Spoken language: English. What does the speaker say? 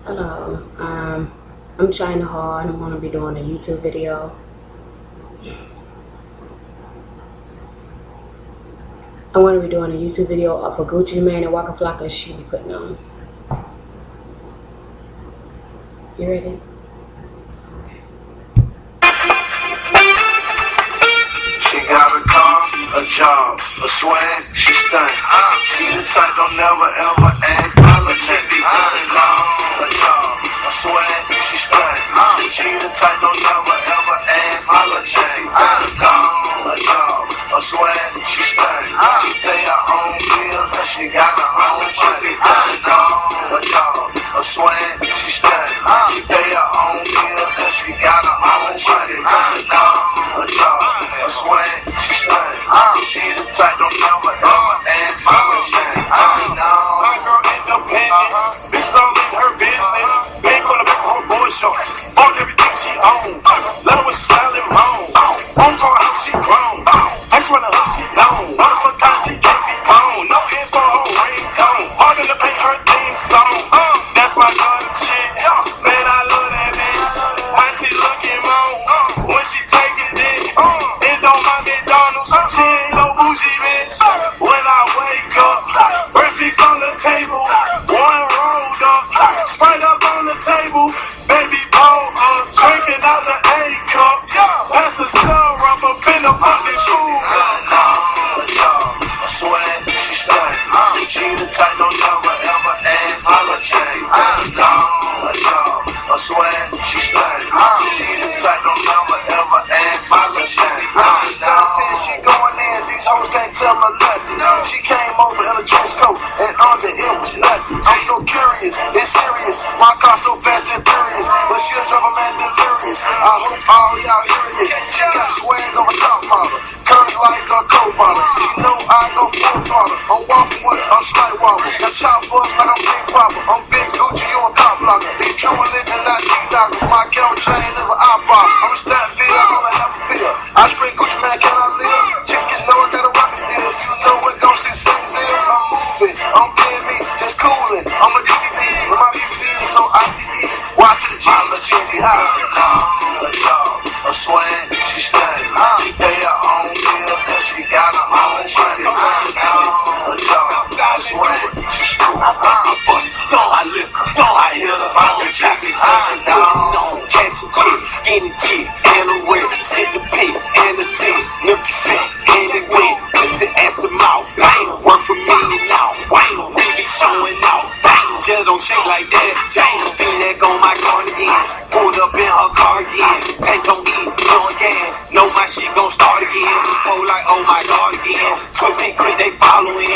Hello. I'm trying hard. I'm gonna be doing a YouTube video. I'm gonna be doing a YouTube video of a Gucci Mane and Waka Flocka she be putting on. You ready? She got a car, a job, a swag, she stunning. She the type don't never ever ask but she be got a car, a job, a swag, she stunning. She the type don't never ever ask but she be got a car, a job, a swag, she stunning. She pay her own bills and she got her own money. Got a car, a job, a swag, she stunning. She pay her own bills and she got her own money. Got a car, a job, a swag, she stunning. She the type don't never ever ask but she my girl independent, bitch all in her business. Ain't gonna make her boy short. On everything she own. Let her with style and moan. On call how she grown. I just wanna hope she known. One of a kind she can't be gone. No ends for her ringtone. All gonna paint her theme song. That's my daughter shit. Man, I love that bitch. How she looking moan. When she taking it, it don't mind McDonald's. She ain't no bougie bitch. When I wake up, breakfast on the table. One rolled up, Sprite up on the table. Baby pull up, drinking out the A cup. Pass the syrup up in the fucking food cup. I swear she stunning. She the type don't never ever ask for a change. I swear she stunning. She the type don't never ever ask for a change. She going in, these hoes can't tell her nothing. She came over in a juice coat and under it was nothing. I'm so curious, it's serious. My car so fast and furious, but she'll drive a man delirious. I hope all y'all hear this. She got swag of a top model, curves like a co-bottle. You know I go full throttle. I'm walking with a slight wobble. Got chop buzz like I'm Big Papa. I'm Big Gucci, you a cop blocker. Be true religion, not D-Doctor. My girl chain is an iPod. I'm a Stanfield, I don't have a feel. I spring Gucci, man, can I live? Chickens know I got a rocket deal. You know what goes in six is. I'm moving, I'm being me, just coolin'. I'm a DDD, with my BBD, so ICE. Watch the G, let's see how. A job, a swag, she stunning. She pay her own bills, and she got her own money. A job, a swag, she stunning. I bust her, I lick her, I hit her, I just catch a chick, skinny chick, and a whip, hit the pig, and the dick, milky fit, and it wet, listen ass and mouth, bang, work for me now, bang, we be showing out, bang, just don't shake like that, Jane, V-neck on my cardigan, pulled up in her car again, tank don't eat, no again, know my shit gon' start again, oh like oh my god again, 12 quick they following,